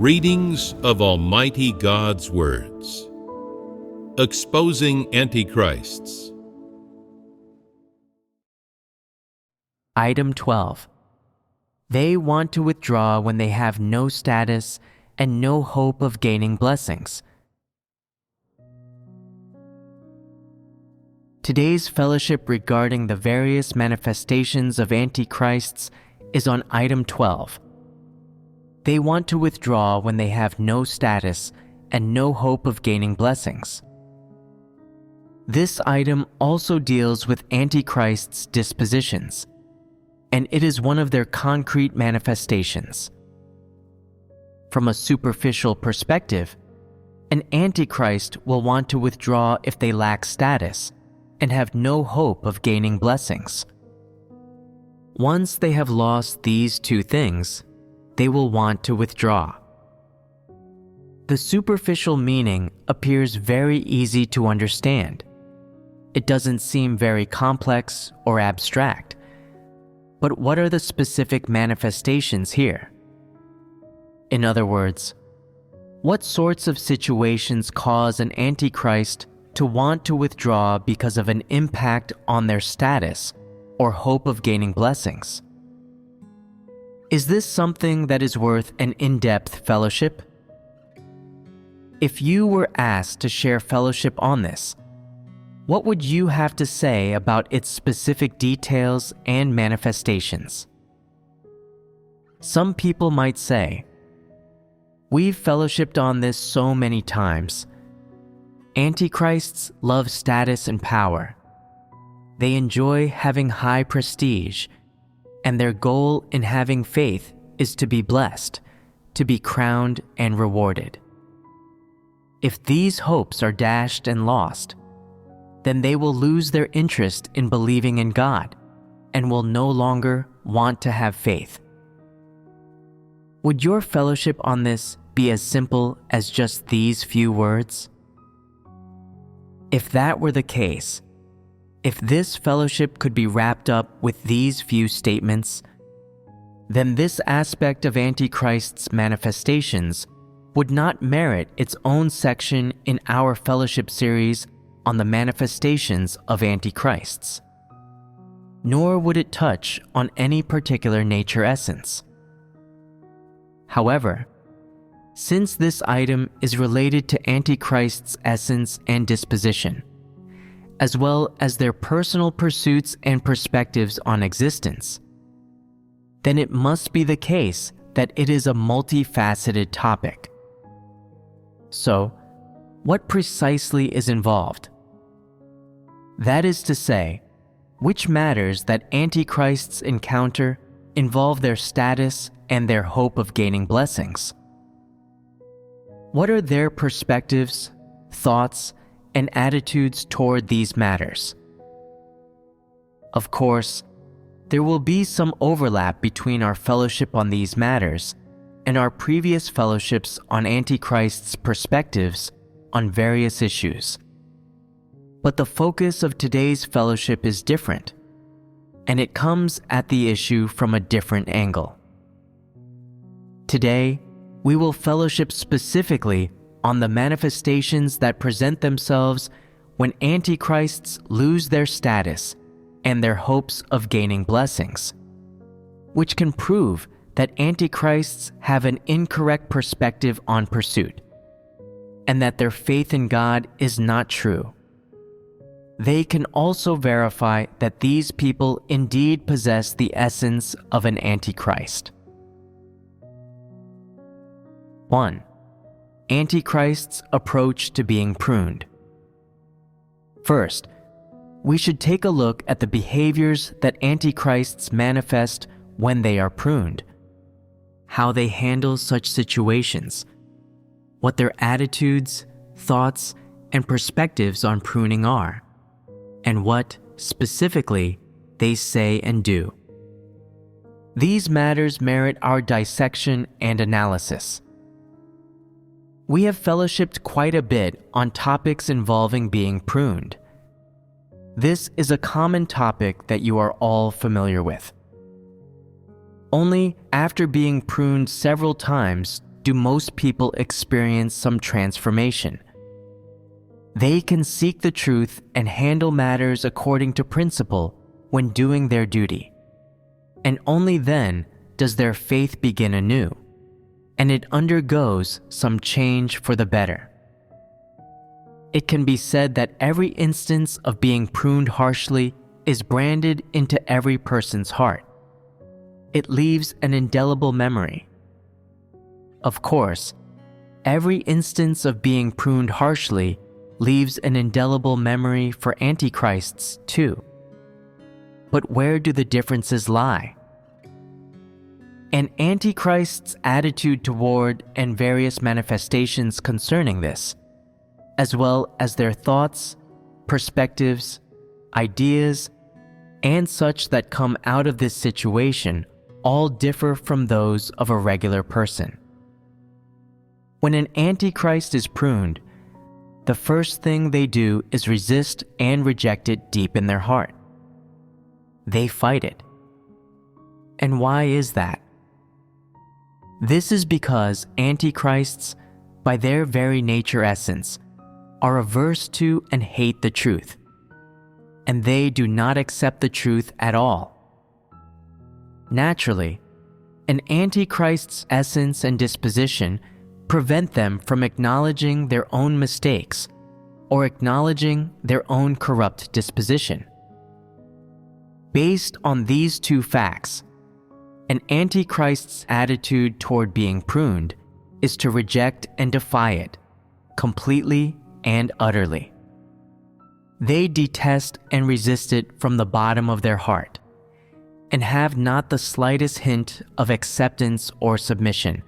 Readings of Almighty God's Words. Exposing Antichrists. Item 12. They want to withdraw when they have no status and no hope of gaining blessings. Today's fellowship regarding the various manifestations of Antichrists is on item 12. They want to withdraw when they have no status and no hope of gaining blessings. This item also deals with Antichrist's dispositions, and it is one of their concrete manifestations. From a superficial perspective, an Antichrist will want to withdraw if they lack status and have no hope of gaining blessings. Once they have lost these two things, they will want to withdraw. The superficial meaning appears very easy to understand. It doesn't seem very complex or abstract. But what are the specific manifestations here? In other words, what sorts of situations cause an Antichrist to want to withdraw because of an impact on their status or hope of gaining blessings? Is this something that is worth an in-depth fellowship? If you were asked to share fellowship on this, what would you have to say about its specific details and manifestations? Some people might say, "We've fellowshipped on this so many times. Antichrists love status and power. They enjoy having high prestige, and their goal in having faith is to be blessed, to be crowned and rewarded. If these hopes are dashed and lost, then they will lose their interest in believing in God and will no longer want to have faith." Would your fellowship on this be as simple as just these few words? If that were the case, if this fellowship could be wrapped up with these few statements, then this aspect of Antichrist's manifestations would not merit its own section in our fellowship series on the manifestations of Antichrists, nor would it touch on any particular nature essence. However, since this item is related to Antichrist's essence and disposition, as well as their personal pursuits and perspectives on existence, then it must be the case that it is a multifaceted topic. So, what precisely is involved? That is to say, which matters that Antichrists encounter involve their status and their hope of gaining blessings. What are their perspectives, thoughts, and attitudes toward these matters? Of course, there will be some overlap between our fellowship on these matters and our previous fellowships on Antichrist's perspectives on various issues. But the focus of today's fellowship is different, and it comes at the issue from a different angle. Today, we will fellowship specifically on the manifestations that present themselves when Antichrists lose their status and their hopes of gaining blessings, which can prove that Antichrists have an incorrect perspective on pursuit, and that their faith in God is not true. They can also verify that these people indeed possess the essence of an Antichrist. 1. Antichrist's approach to being pruned. First, we should take a look at the behaviors that Antichrists manifest when they are pruned, how they handle such situations, what their attitudes, thoughts, and perspectives on pruning are, and what, specifically, they say and do. These matters merit our dissection and analysis. We have fellowshipped quite a bit on topics involving being pruned. This is a common topic that you are all familiar with. Only after being pruned several times do most people experience some transformation. They can seek the truth and handle matters according to principle when doing their duty. And only then does their faith begin anew, and it undergoes some change for the better. It can be said that every instance of being pruned harshly is branded into every person's heart. It leaves an indelible memory. Of course, every instance of being pruned harshly leaves an indelible memory for antichrists too. But where do the differences lie? An antichrist's attitude toward and various manifestations concerning this, as well as their thoughts, perspectives, ideas, and such that come out of this situation all differ from those of a regular person. When an antichrist is pruned, the first thing they do is resist and reject it deep in their heart. They fight it. And why is that? This is because antichrists, by their very nature essence, are averse to and hate the truth, and they do not accept the truth at all. Naturally, an antichrist's essence and disposition prevent them from acknowledging their own mistakes or acknowledging their own corrupt disposition. Based on these two facts, an antichrist's attitude toward being pruned is to reject and defy it completely and utterly. They detest and resist it from the bottom of their heart and have not the slightest hint of acceptance or submission,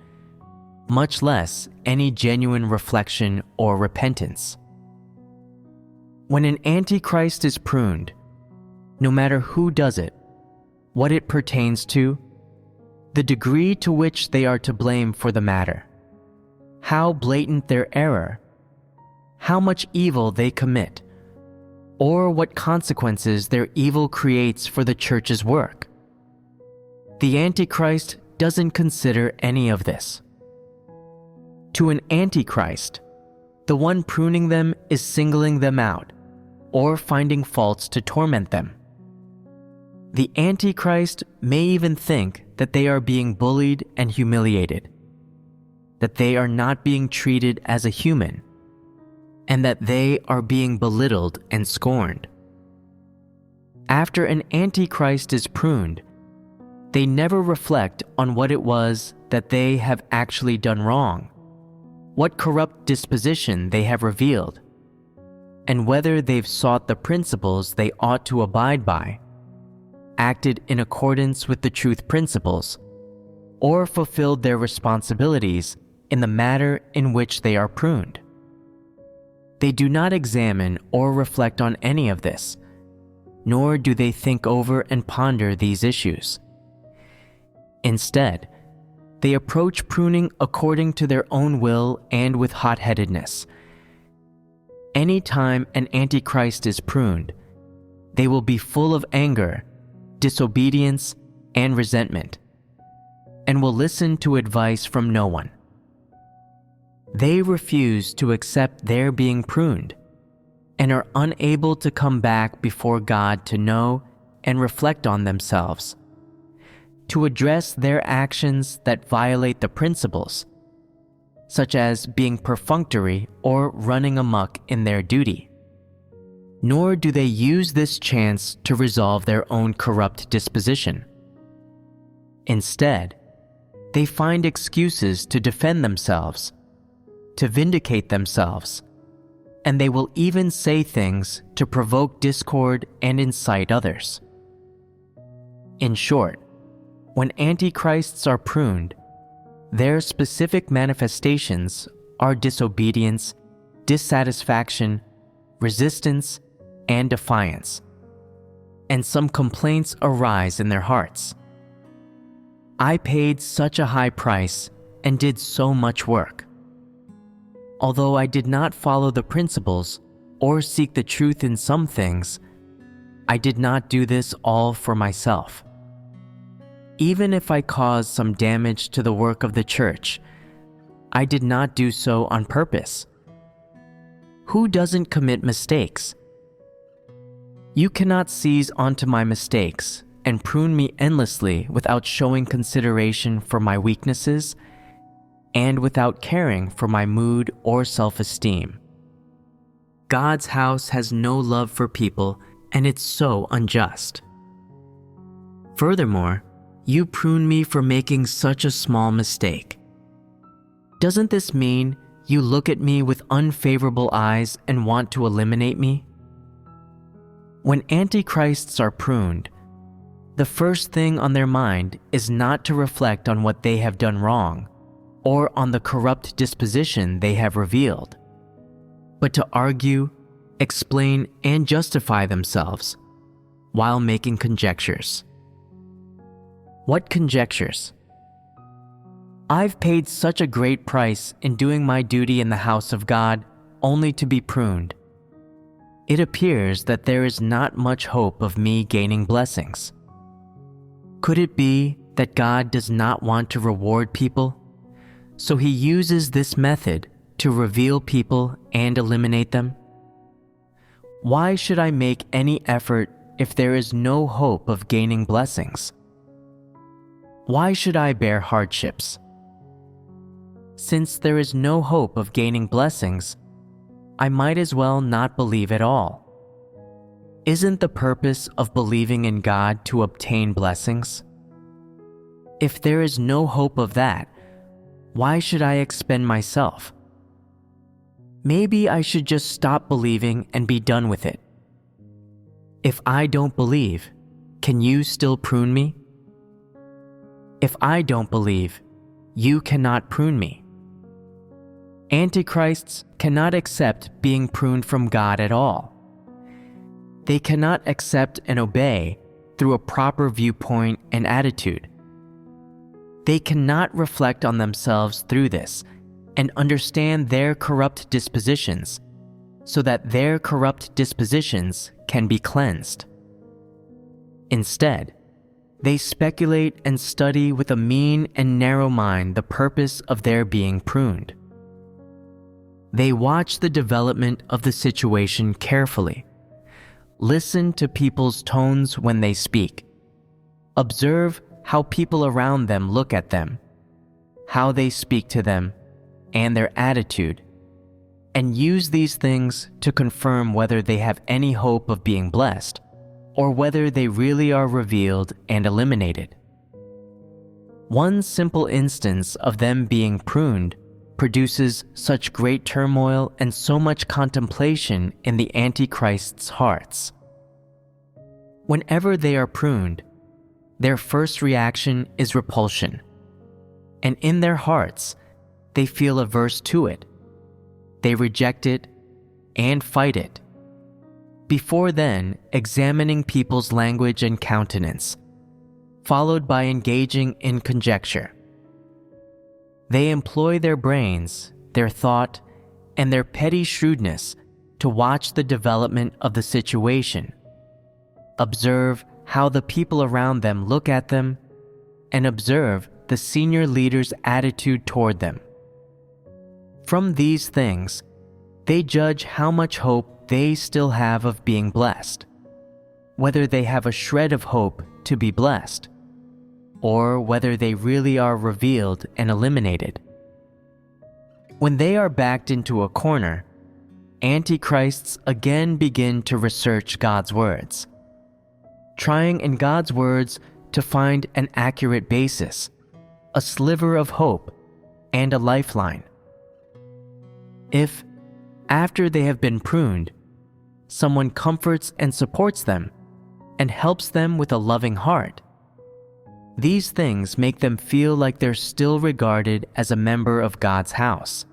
much less any genuine reflection or repentance. When an antichrist is pruned, no matter who does it, what it pertains to, the degree to which they are to blame for the matter, how blatant their error, how much evil they commit, or what consequences their evil creates for the church's work. The Antichrist doesn't consider any of this. To an Antichrist, the one pruning them is singling them out or finding faults to torment them. The Antichrist may even think that they are being bullied and humiliated, that they are not being treated as a human, and that they are being belittled and scorned. After an Antichrist is pruned, they never reflect on what it was that they have actually done wrong, what corrupt disposition they have revealed, and whether they've sought the principles they ought to abide by, acted in accordance with the truth principles, or fulfilled their responsibilities in the matter in which they are pruned. They do not examine or reflect on any of this, nor do they think over and ponder these issues. Instead, they approach pruning according to their own will and with hot-headedness. Any time an Antichrist is pruned, they will be full of anger, disobedience, and resentment, and will listen to advice from no one. They refuse to accept their being pruned and are unable to come back before God to know and reflect on themselves, to address their actions that violate the principles, such as being perfunctory or running amok in their duty. Nor do they use this chance to resolve their own corrupt disposition. Instead, they find excuses to defend themselves, to vindicate themselves, and they will even say things to provoke discord and incite others. In short, when antichrists are pruned, their specific manifestations are disobedience, dissatisfaction, resistance, and defiance, and some complaints arise in their hearts. I paid such a high price and did so much work. Although I did not follow the principles or seek the truth in some things, I did not do this all for myself. Even if I caused some damage to the work of the church, I did not do so on purpose. Who doesn't commit mistakes? You cannot seize onto my mistakes and prune me endlessly without showing consideration for my weaknesses and without caring for my mood or self-esteem. God's house has no love for people, and it's so unjust. Furthermore, you prune me for making such a small mistake. Doesn't this mean you look at me with unfavorable eyes and want to eliminate me? When antichrists are pruned, the first thing on their mind is not to reflect on what they have done wrong or on the corrupt disposition they have revealed, but to argue, explain, and justify themselves while making conjectures. What conjectures? I've paid such a great price in doing my duty in the house of God only to be pruned. It appears that there is not much hope of me gaining blessings. Could it be that God does not want to reward people, so he uses this method to reveal people and eliminate them? Why should I make any effort if there is no hope of gaining blessings? Why should I bear hardships? Since there is no hope of gaining blessings, I might as well not believe at all. Isn't the purpose of believing in God to obtain blessings? If there is no hope of that, why should I expend myself? Maybe I should just stop believing and be done with it. If I don't believe, can you still prune me? If I don't believe, you cannot prune me. Antichrists cannot accept being pruned from God at all. They cannot accept and obey through a proper viewpoint and attitude. They cannot reflect on themselves through this and understand their corrupt dispositions so that their corrupt dispositions can be cleansed. Instead, they speculate and study with a mean and narrow mind the purpose of their being pruned. They watch the development of the situation carefully, listen to people's tones when they speak, observe how people around them look at them, how they speak to them, and their attitude, and use these things to confirm whether they have any hope of being blessed or whether they really are revealed and eliminated. One simple instance of them being pruned produces such great turmoil and so much contemplation in the Antichrist's hearts. Whenever they are pruned, their first reaction is repulsion, and in their hearts, they feel averse to it. They reject it and fight it. Before then, examining people's language and countenance, followed by engaging in conjecture. They employ their brains, their thought, and their petty shrewdness to watch the development of the situation, observe how the people around them look at them, and observe the senior leader's attitude toward them. From these things, they judge how much hope they still have of being blessed, whether they have a shred of hope to be blessed, or whether they really are revealed and eliminated. When they are backed into a corner, antichrists again begin to research God's words, trying in God's words to find an accurate basis, a sliver of hope, and a lifeline. If, after they have been pruned, someone comforts and supports them and helps them with a loving heart, these things make them feel like they're still regarded as a member of God's house.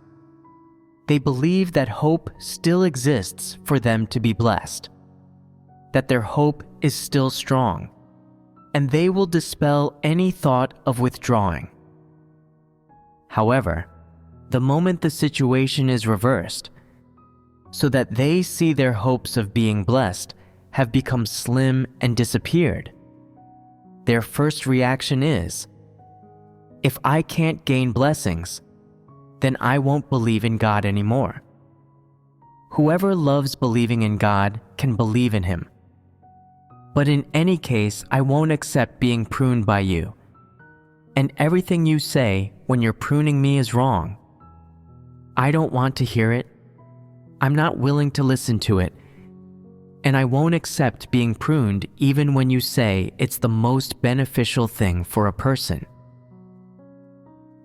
They believe that hope still exists for them to be blessed, that their hope is still strong, and they will dispel any thought of withdrawing. However, the moment the situation is reversed, so that they see their hopes of being blessed have become slim and disappeared, their first reaction is, if I can't gain blessings, then I won't believe in God anymore. Whoever loves believing in God can believe in Him. But in any case, I won't accept being pruned by you. And everything you say when you're pruning me is wrong. I don't want to hear it. I'm not willing to listen to it. And I won't accept being pruned even when you say it's the most beneficial thing for a person.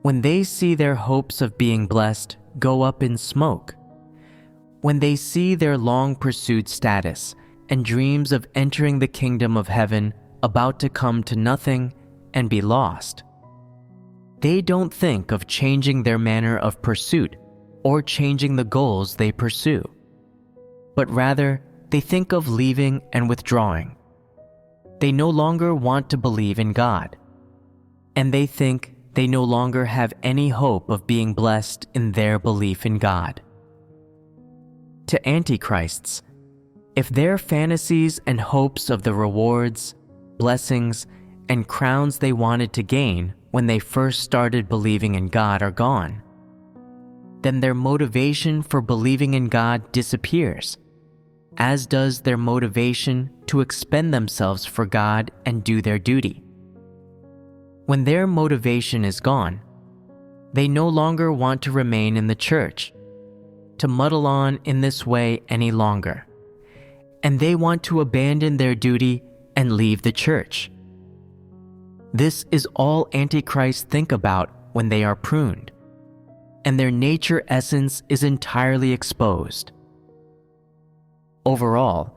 When they see their hopes of being blessed go up in smoke, when they see their long-pursued status and dreams of entering the kingdom of heaven about to come to nothing and be lost, they don't think of changing their manner of pursuit or changing the goals they pursue, but rather they think of leaving and withdrawing. They no longer want to believe in God, and they think they no longer have any hope of being blessed in their belief in God. To antichrists, if their fantasies and hopes of the rewards, blessings, and crowns they wanted to gain when they first started believing in God are gone, then their motivation for believing in God disappears, as does their motivation to expend themselves for God and do their duty. When their motivation is gone, they no longer want to remain in the church, to muddle on in this way any longer, and they want to abandon their duty and leave the church. This is all antichrists think about when they are pruned, and their nature essence is entirely exposed. Overall,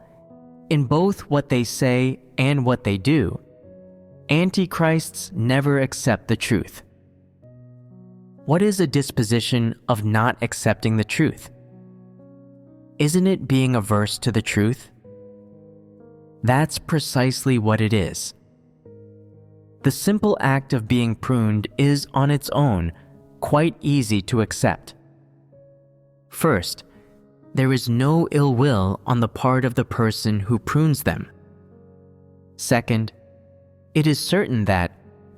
in both what they say and what they do, antichrists never accept the truth. What is a disposition of not accepting the truth? Isn't it being averse to the truth? That's precisely what it is. The simple act of being pruned is on its own quite easy to accept. First, there is no ill will on the part of the person who prunes them. Second, it is certain that,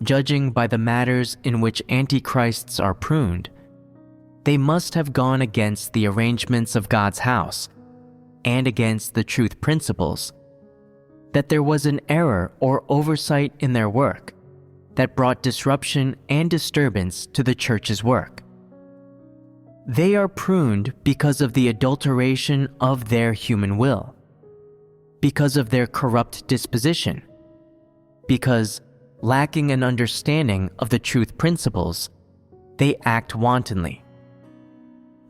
judging by the matters in which antichrists are pruned, they must have gone against the arrangements of God's house and against the truth principles, that there was an error or oversight in their work that brought disruption and disturbance to the church's work. They are pruned because of the adulteration of their human will, because of their corrupt disposition, because, lacking an understanding of the truth principles, they act wantonly.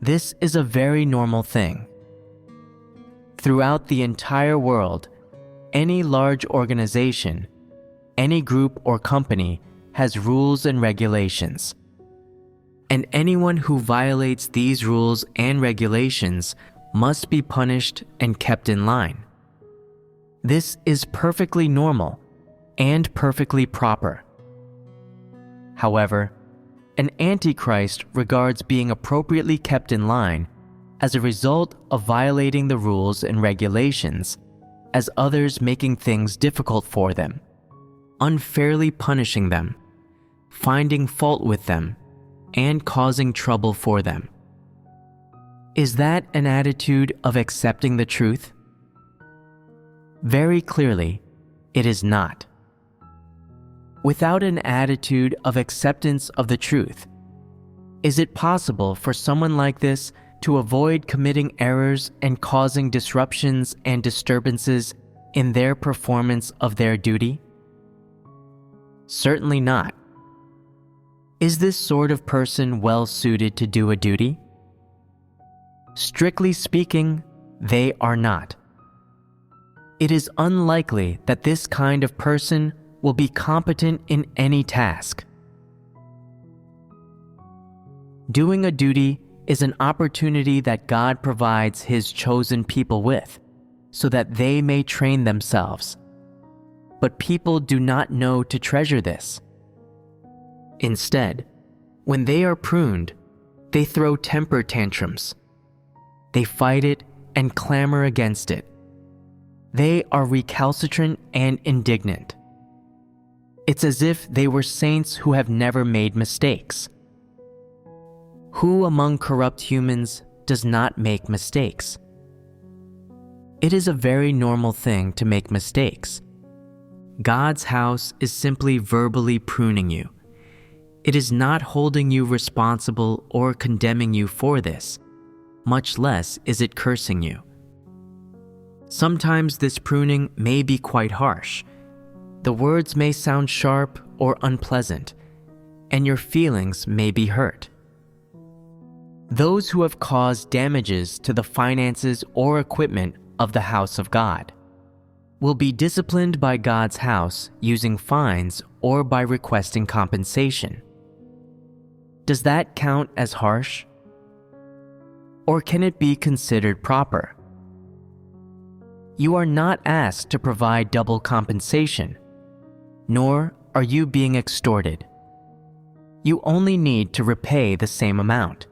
This is a very normal thing. Throughout the entire world, any large organization, any group or company has rules and regulations. And anyone who violates these rules and regulations must be punished and kept in line. This is perfectly normal and perfectly proper. However, an antichrist regards being appropriately kept in line as a result of violating the rules and regulations as others making things difficult for them, unfairly punishing them, finding fault with them, and causing trouble for them. Is that an attitude of accepting the truth? Very clearly, it is not. Without an attitude of acceptance of the truth, is it possible for someone like this to avoid committing errors and causing disruptions and disturbances in their performance of their duty? Certainly not. Is this sort of person well suited to do a duty? Strictly speaking, they are not. It is unlikely that this kind of person will be competent in any task. Doing a duty is an opportunity that God provides His chosen people with, so that they may train themselves. But people do not know to treasure this. Instead, when they are pruned, they throw temper tantrums. They fight it and clamor against it. They are recalcitrant and indignant. It's as if they were saints who have never made mistakes. Who among corrupt humans does not make mistakes? It is a very normal thing to make mistakes. God's house is simply verbally pruning you. It is not holding you responsible or condemning you for this, much less is it cursing you. Sometimes this pruning may be quite harsh. The words may sound sharp or unpleasant, and your feelings may be hurt. Those who have caused damages to the finances or equipment of the house of God will be disciplined by God's house using fines or by requesting compensation. Does that count as harsh? Or can it be considered proper? You are not asked to provide double compensation, nor are you being extorted. You only need to repay the same amount.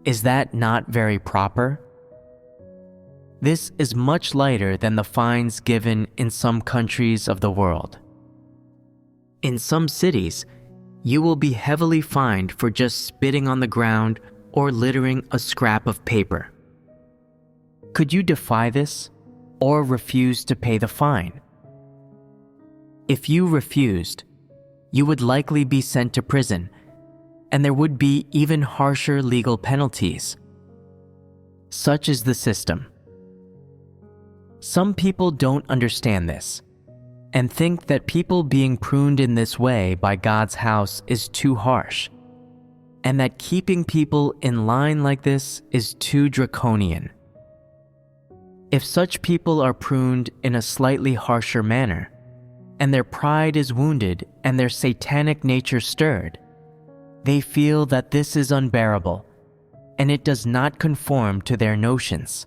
Is that not very proper? This is much lighter than the fines given in some countries of the world. In some cities, you will be heavily fined for just spitting on the ground or littering a scrap of paper. Could you defy this or refuse to pay the fine? If you refused, you would likely be sent to prison, and there would be even harsher legal penalties. Such is the system. Some people don't understand this and think that people being pruned in this way by God's house is too harsh, and that keeping people in line like this is too draconian. If such people are pruned in a slightly harsher manner, and their pride is wounded and their satanic nature stirred, they feel that this is unbearable, and it does not conform to their notions.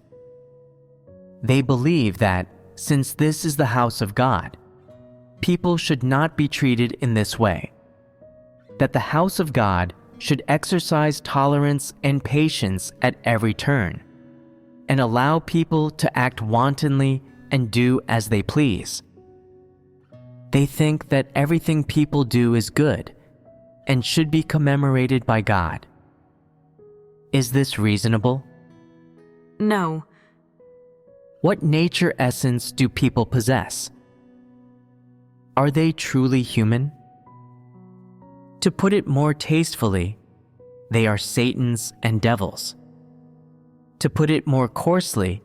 They believe that, since this is the house of God, people should not be treated in this way, that the house of God should exercise tolerance and patience at every turn, and allow people to act wantonly and do as they please. They think that everything people do is good and should be commemorated by God. Is this reasonable? No. What nature essence do people possess? Are they truly human? To put it more tastefully, they are Satans and devils. To put it more coarsely,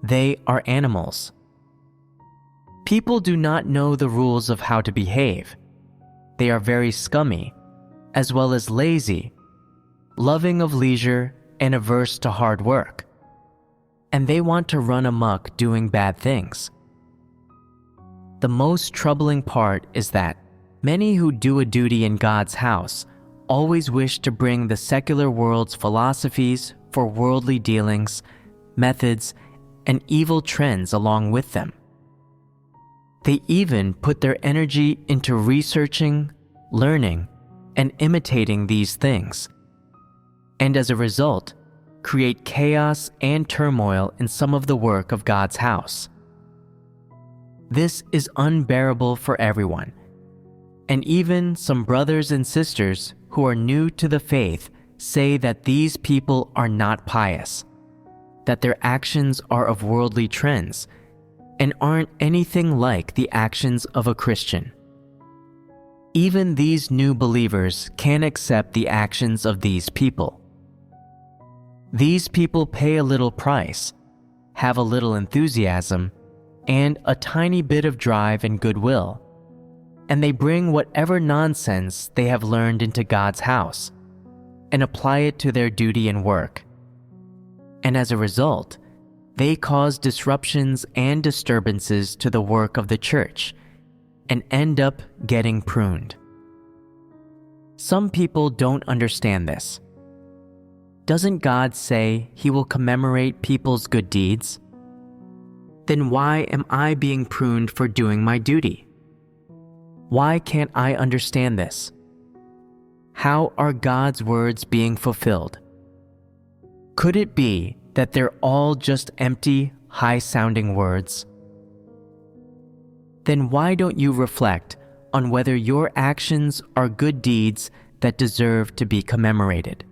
they are animals. People do not know the rules of how to behave. They are very scummy, as well as lazy, loving of leisure and averse to hard work. And they want to run amok doing bad things. The most troubling part is that many who do a duty in God's house always wish to bring the secular world's philosophies for worldly dealings, methods, and evil trends along with them. They even put their energy into researching, learning, and imitating these things, and as a result, create chaos and turmoil in some of the work of God's house. This is unbearable for everyone, and even some brothers and sisters who are new to the faith say that these people are not pious, that their actions are of worldly trends, and aren't anything like the actions of a Christian. Even these new believers can't accept the actions of these people. These people pay a little price, have a little enthusiasm, and a tiny bit of drive and goodwill, and they bring whatever nonsense they have learned into God's house and apply it to their duty and work. And as a result, they cause disruptions and disturbances to the work of the church and end up getting pruned. Some people don't understand this. Doesn't God say He will commemorate people's good deeds? Then why am I being pruned for doing my duty? Why can't I understand this? How are God's words being fulfilled? Could it be that they're all just empty, high-sounding words? Then why don't you reflect on whether your actions are good deeds that deserve to be commemorated?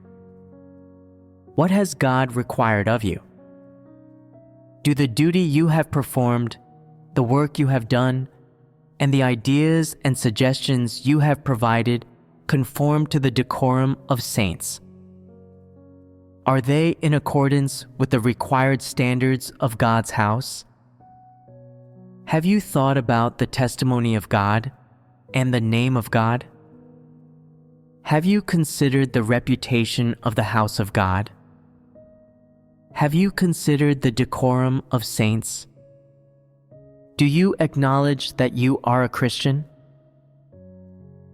What has God required of you? Do the duty you have performed, the work you have done, and the ideas and suggestions you have provided conform to the decorum of saints? Are they in accordance with the required standards of God's house? Have you thought about the testimony of God and the name of God? Have you considered the reputation of the house of God? Have you considered the decorum of saints? Do you acknowledge that you are a Christian?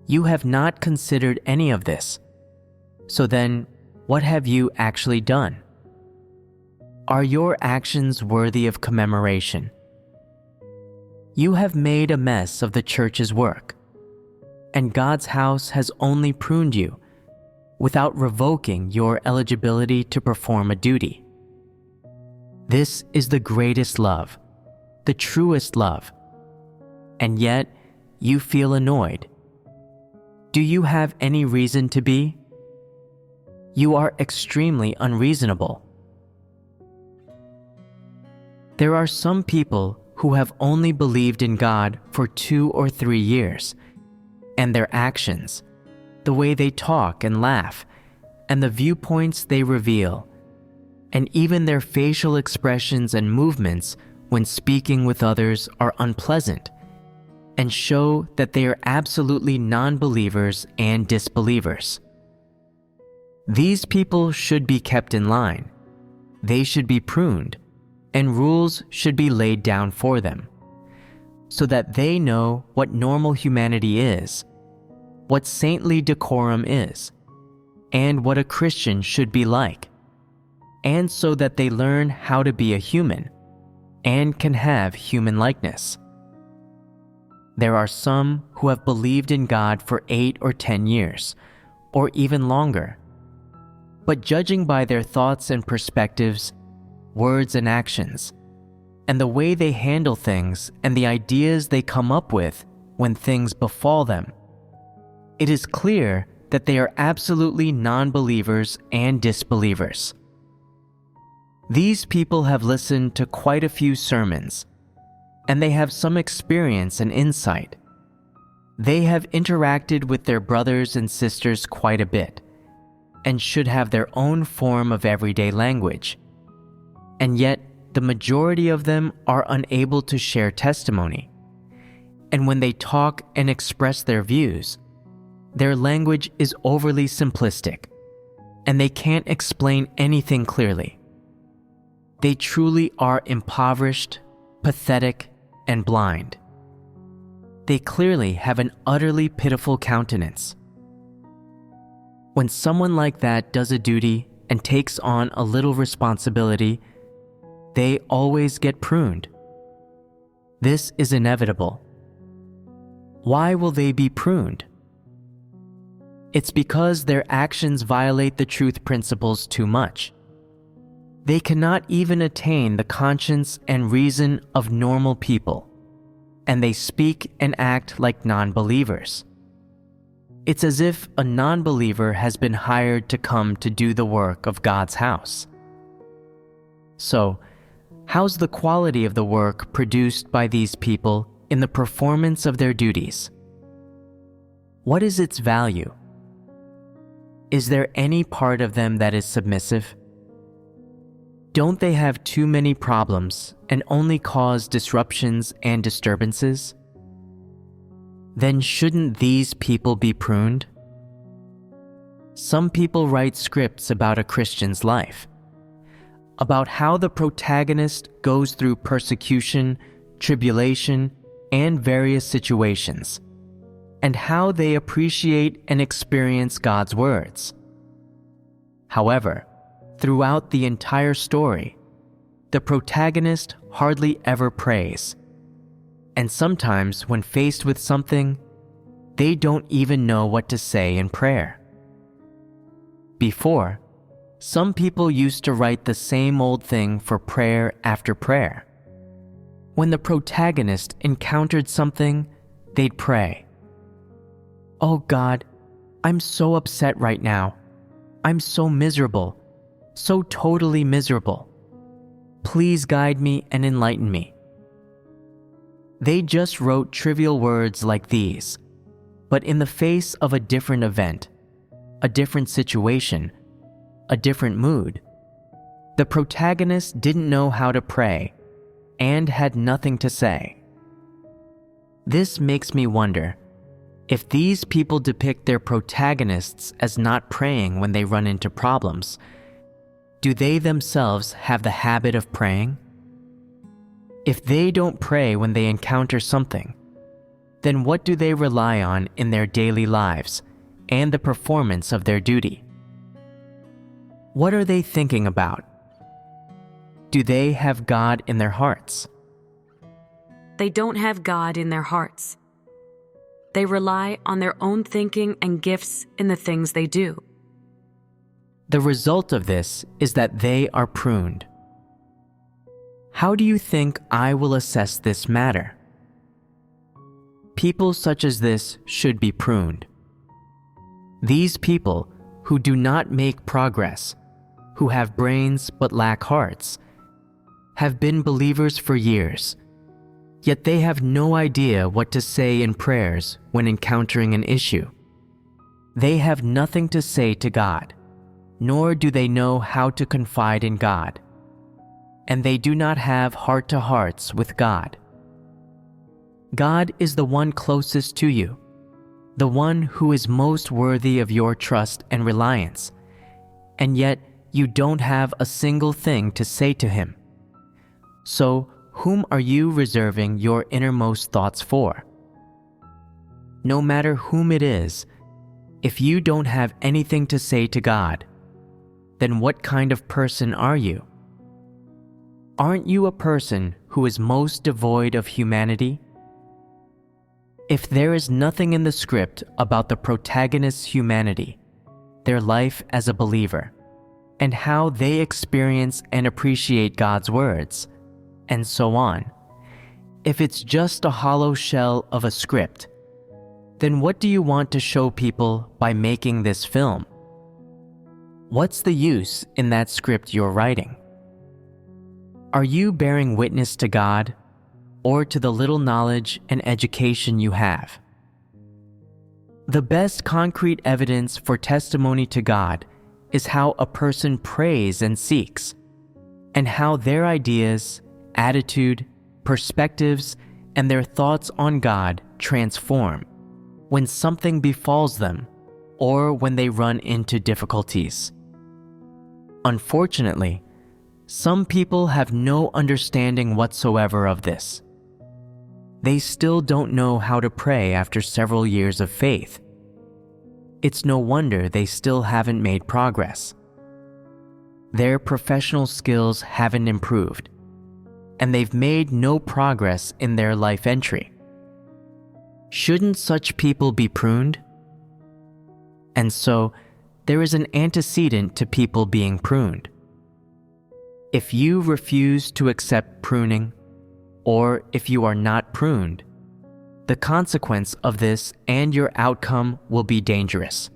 You have not considered any of this. So then, what have you actually done? Are your actions worthy of commemoration? You have made a mess of the church's work, and God's house has only pruned you without revoking your eligibility to perform a duty. This is the greatest love, the truest love, and yet you feel annoyed. Do you have any reason to be? You are extremely unreasonable. There are some people who have only believed in God for 2 or 3 years, and their actions, the way they talk and laugh, and the viewpoints they reveal, and even their facial expressions and movements when speaking with others are unpleasant, and show that they are absolutely non-believers and disbelievers. These people should be kept in line. They should be pruned, and rules should be laid down for them, so that they know what normal humanity is, what saintly decorum is, and what a Christian should be like, and so that they learn how to be a human and can have human likeness. There are some who have believed in God for 8 or 10 years, or even longer, but judging by their thoughts and perspectives, words and actions, and the way they handle things and the ideas they come up with when things befall them, it is clear that they are absolutely non-believers and disbelievers. These people have listened to quite a few sermons, and they have some experience and insight. They have interacted with their brothers and sisters quite a bit, and should have their own form of everyday language. And yet, the majority of them are unable to share testimony. And when they talk and express their views, their language is overly simplistic, and they can't explain anything clearly. They truly are impoverished, pathetic, and blind. They clearly have an utterly pitiful countenance. When someone like that does a duty and takes on a little responsibility, they always get pruned. This is inevitable. Why will they be pruned? It's because their actions violate the truth principles too much. They cannot even attain the conscience and reason of normal people, and they speak and act like non-believers. It's as if a non-believer has been hired to come to do the work of God's house. So, how's the quality of the work produced by these people in the performance of their duties? What is its value? Is there any part of them that is submissive? Don't they have too many problems and only cause disruptions and disturbances? Then shouldn't these people be pruned? Some people write scripts about a Christian's life, about how the protagonist goes through persecution, tribulation, and various situations, and how they appreciate and experience God's words. However, throughout the entire story, the protagonist hardly ever prays, and sometimes when faced with something, they don't even know what to say in prayer. Before, some people used to write the same old thing for prayer after prayer. When the protagonist encountered something, they'd pray, "Oh God, I'm so upset right now. I'm so miserable. so totally miserable. Please guide me and enlighten me. They just wrote trivial words like these, but in the face of a different event, a different situation, a different mood, the protagonist didn't know how to pray and had nothing to say. This makes me wonder, if these people depict their protagonists as not praying when they run into problems, do they themselves have the habit of praying? If they don't pray when they encounter something, then what do they rely on in their daily lives and the performance of their duty? What are they thinking about? Do they have God in their hearts? They don't have God in their hearts. They rely on their own thinking and gifts in the things they do. The result of this is that they are pruned. How do you think I will assess this matter? People such as this should be pruned. These people who do not make progress, who have brains but lack hearts, have been believers for years, yet they have no idea what to say in prayers when encountering an issue. They have nothing to say to God, nor do they know how to confide in God, and they do not have heart-to-hearts with God. God is the one closest to you, the one who is most worthy of your trust and reliance, and yet you don't have a single thing to say to Him. So, whom are you reserving your innermost thoughts for? No matter whom it is, if you don't have anything to say to God, then what kind of person are you? Aren't you a person who is most devoid of humanity? If there is nothing in the script about the protagonist's humanity, their life as a believer, and how they experience and appreciate God's words, and so on, if it's just a hollow shell of a script, then what do you want to show people by making this film? What's the use in that script you're writing? Are you bearing witness to God or to the little knowledge and education you have? The best concrete evidence for testimony to God is how a person prays and seeks, and how their ideas, attitude, perspectives, and their thoughts on God transform when something befalls them or when they run into difficulties. Unfortunately, some people have no understanding whatsoever of this. They still don't know how to pray after several years of faith. It's no wonder they still haven't made progress. Their professional skills haven't improved, and they've made no progress in their life entry. Shouldn't such people be pruned? And so, there is an antecedent to people being pruned. If you refuse to accept pruning, or if you are not pruned, the consequence of this and your outcome will be dangerous.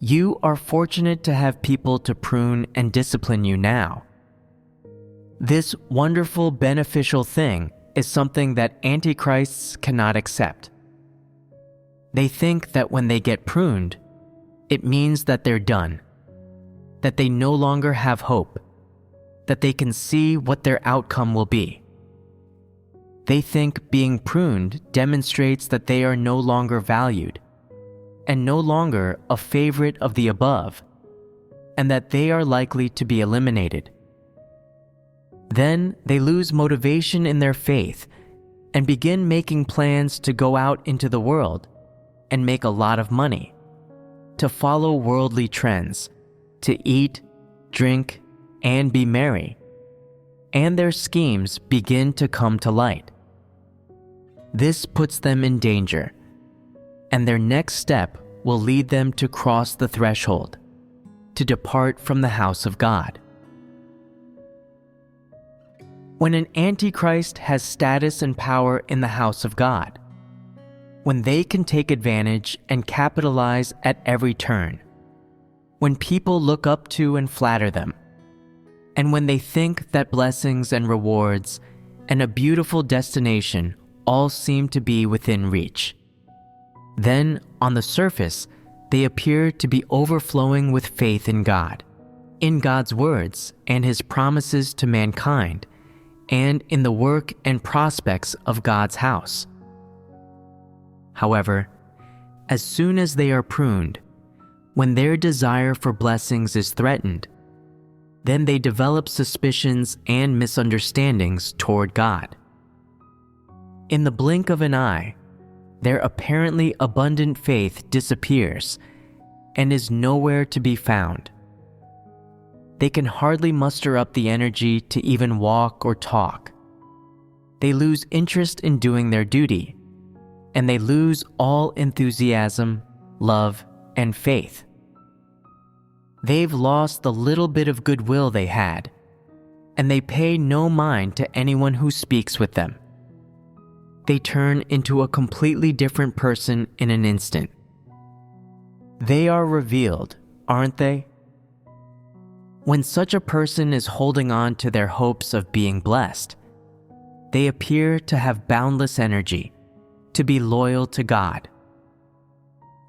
You are fortunate to have people to prune and discipline you now. This wonderful, beneficial thing is something that antichrists cannot accept. They think that when they get pruned, it means that they're done, that they no longer have hope, that they can see what their outcome will be. They think being pruned demonstrates that they are no longer valued, and no longer a favorite of the above, and that they are likely to be eliminated. Then they lose motivation in their faith and begin making plans to go out into the world and make a lot of money, to follow worldly trends, to eat, drink, and be merry, and their schemes begin to come to light. This puts them in danger, and their next step will lead them to cross the threshold, to depart from the house of God. When an antichrist has status and power in the house of God, when they can take advantage and capitalize at every turn, when people look up to and flatter them, and when they think that blessings and rewards and a beautiful destination all seem to be within reach. Then, on the surface, they appear to be overflowing with faith in God, in God's words and His promises to mankind, and in the work and prospects of God's house. However, as soon as they are pruned, when their desire for blessings is threatened, then they develop suspicions and misunderstandings toward God. In the blink of an eye, their apparently abundant faith disappears and is nowhere to be found. They can hardly muster up the energy to even walk or talk. They lose interest in doing their duty, and they lose all enthusiasm, love, and faith. They've lost the little bit of goodwill they had, and they pay no mind to anyone who speaks with them. They turn into a completely different person in an instant. They are revealed, aren't they? When such a person is holding on to their hopes of being blessed, they appear to have boundless energy, to be loyal to God.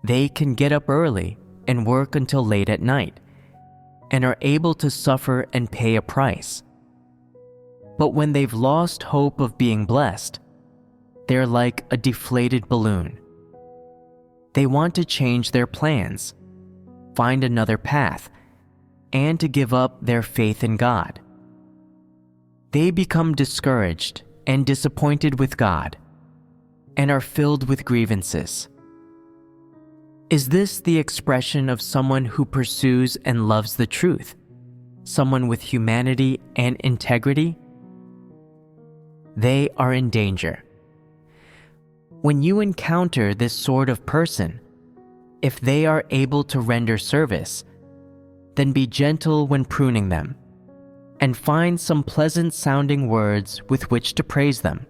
They can get up early and work until late at night, and are able to suffer and pay a price. But when they've lost hope of being blessed, they're like a deflated balloon. They want to change their plans, find another path, and to give up their faith in God. They become discouraged and disappointed with God, and are filled with grievances. Is this the expression of someone who pursues and loves the truth, someone with humanity and integrity? They are in danger. When you encounter this sort of person, if they are able to render service, then be gentle when pruning them, and find some pleasant-sounding words with which to praise them.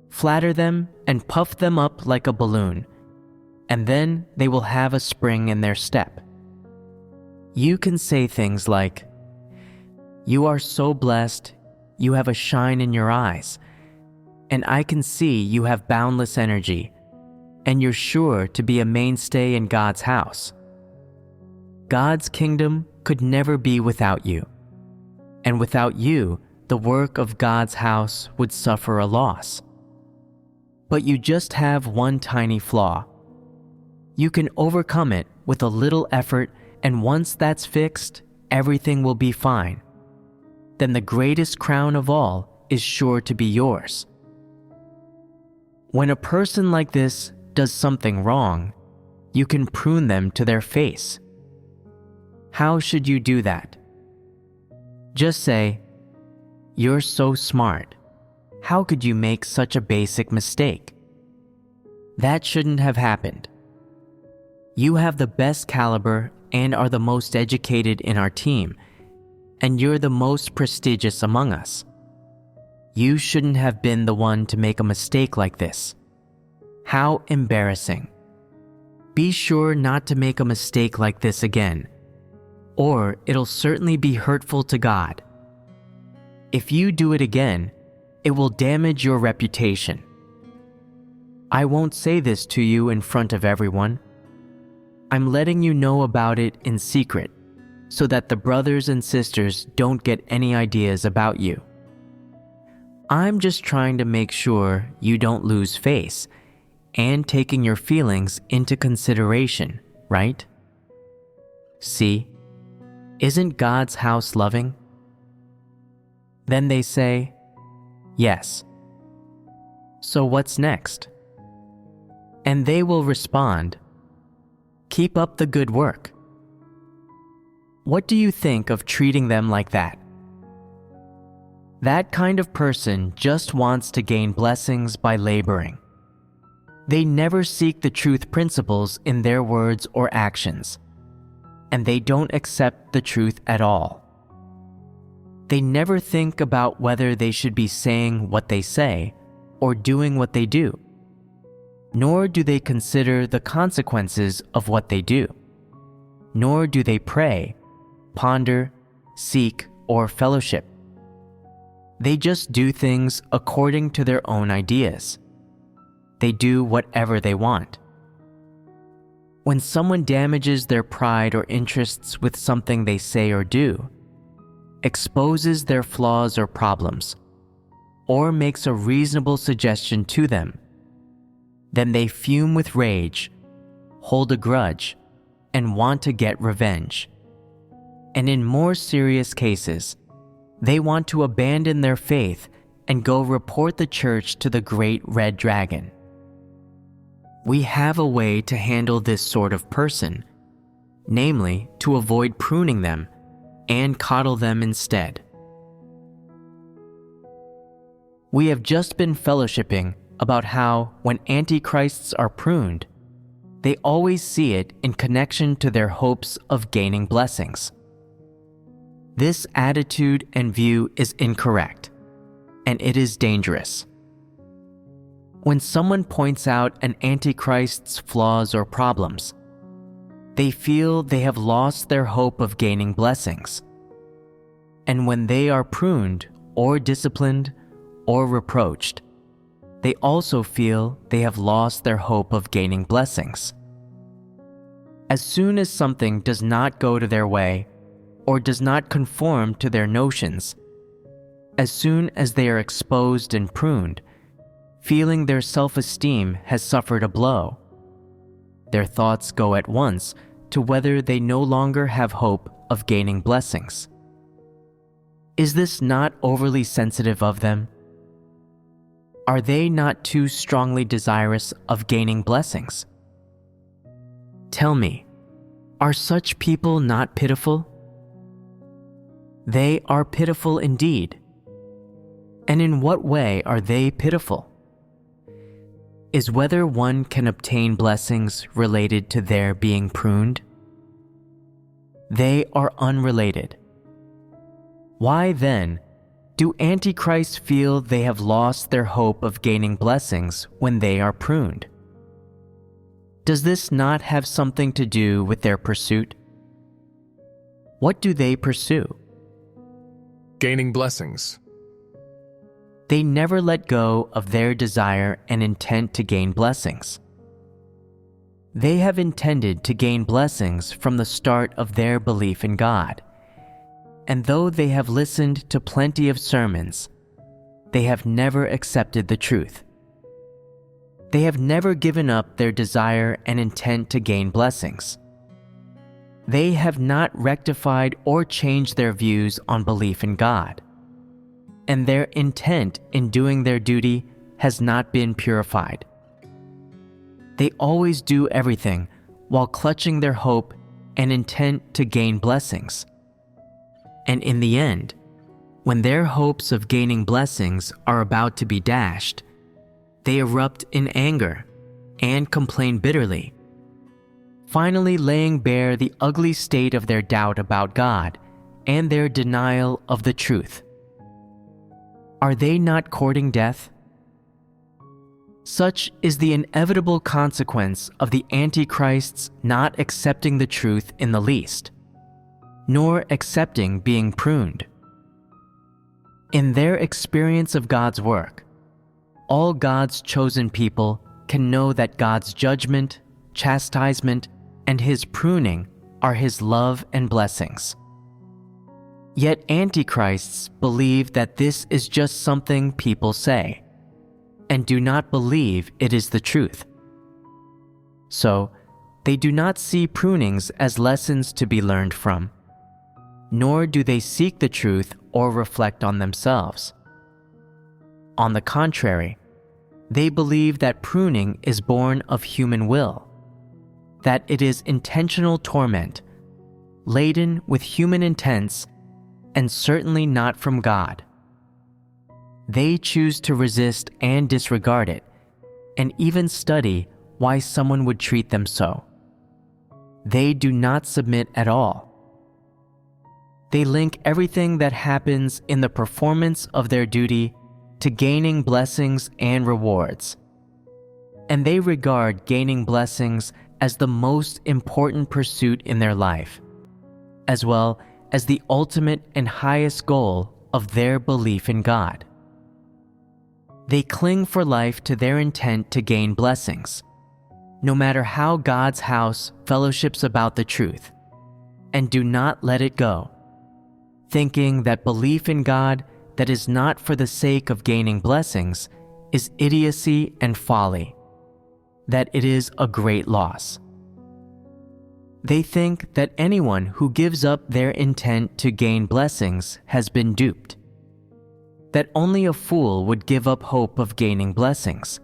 Flatter them and puff them up like a balloon, and then they will have a spring in their step. You can say things like, "You are so blessed, you have a shine in your eyes, and I can see you have boundless energy, and you're sure to be a mainstay in God's house. God's kingdom could never be without you, and without you, the work of God's house would suffer a loss. But you just have one tiny flaw. You can overcome it with a little effort, and once that's fixed, everything will be fine. Then the greatest crown of all is sure to be yours." When a person like this does something wrong, you can prune them to their face. How should you do that? Just say, "You're so smart. How could you make such a basic mistake? That shouldn't have happened. You have the best caliber and are the most educated in our team, and you're the most prestigious among us. You shouldn't have been the one to make a mistake like this. How embarrassing. Be sure not to make a mistake like this again, or it'll certainly be hurtful to God. If you do it again, it will damage your reputation. I won't say this to you in front of everyone. I'm letting you know about it in secret, so that the brothers and sisters don't get any ideas about you. I'm just trying to make sure you don't lose face and taking your feelings into consideration, right? See, isn't God's house loving?" Then they say, "Yes. So what's next?" And they will respond, "Keep up the good work." What do you think of treating them like that? That kind of person just wants to gain blessings by laboring. They never seek the truth principles in their words or actions, and they don't accept the truth at all. They never think about whether they should be saying what they say or doing what they do, nor do they consider the consequences of what they do. nor do they pray, ponder, seek, or fellowship. They just do things according to their own ideas. They do whatever they want. When someone damages their pride or interests with something they say or do, exposes their flaws or problems, or makes a reasonable suggestion to them, then they fume with rage, hold a grudge, and want to get revenge. And in more serious cases, they want to abandon their faith and go report the church to the great red dragon. We have a way to handle this sort of person, namely to avoid pruning them and coddle them instead. We have just been fellowshipping about how, when antichrists are pruned, they always see it in connection to their hopes of gaining blessings. This attitude and view is incorrect, and it is dangerous. When someone points out an antichrist's flaws or problems, they feel they have lost their hope of gaining blessings. And when they are pruned or disciplined or reproached, they also feel they have lost their hope of gaining blessings. As soon as something does not go to their way or does not conform to their notions, as soon as they are exposed and pruned, feeling their self-esteem has suffered a blow, their thoughts go at once to whether they no longer have hope of gaining blessings. Is this not overly sensitive of them? Are they not too strongly desirous of gaining blessings? Tell me, are such people not pitiful? They are pitiful indeed. And in what way are they pitiful? Is whether one can obtain blessings related to their being pruned? They are unrelated. Why then do antichrists feel they have lost their hope of gaining blessings when they are pruned? Does this not have something to do with their pursuit? What do they pursue? Gaining blessings. They never let go of their desire and intent to gain blessings. They have intended to gain blessings from the start of their belief in God. And though they have listened to plenty of sermons, they have never accepted the truth. They have never given up their desire and intent to gain blessings. They have not rectified or changed their views on belief in God. And their intent in doing their duty has not been purified. They always do everything while clutching their hope and intent to gain blessings. And in the end, when their hopes of gaining blessings are about to be dashed, they erupt in anger and complain bitterly, finally laying bare the ugly state of their doubt about God and their denial of the truth. Are they not courting death? Such is the inevitable consequence of the antichrists not accepting the truth in the least, nor accepting being pruned. In their experience of God's work, all God's chosen people can know that God's judgment, chastisement, and His pruning are His love and blessings. Yet antichrists believe that this is just something people say, and do not believe it is the truth. So, they do not see prunings as lessons to be learned from, nor do they seek the truth or reflect on themselves. On the contrary, they believe that pruning is born of human will, that it is intentional torment, laden with human intents, and certainly not from God. They choose to resist and disregard it, and even study why someone would treat them so. They do not submit at all. They link everything that happens in the performance of their duty to gaining blessings and rewards, and they regard gaining blessings as the most important pursuit in their life, as well as the ultimate and highest goal of their belief in God. They cling for life to their intent to gain blessings, no matter how God's house fellowships about the truth, and do not let it go, thinking that belief in God that is not for the sake of gaining blessings is idiocy and folly, that it is a great loss. They think that anyone who gives up their intent to gain blessings has been duped, that only a fool would give up hope of gaining blessings,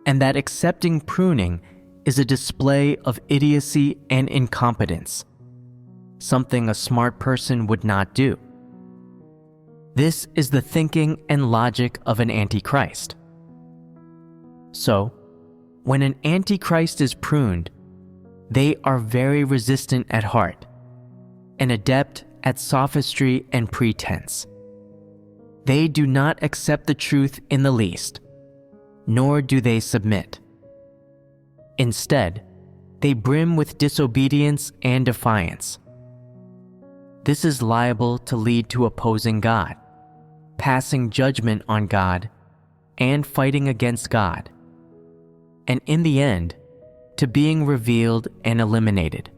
and that accepting pruning is a display of idiocy and incompetence, something a smart person would not do. This is the thinking and logic of an antichrist. So, when an antichrist is pruned, they are very resistant at heart, and adept at sophistry and pretense. They do not accept the truth in the least, nor do they submit. Instead, they brim with disobedience and defiance. This is liable to lead to opposing God, passing judgment on God, and fighting against God, and in the end, to being revealed and eliminated.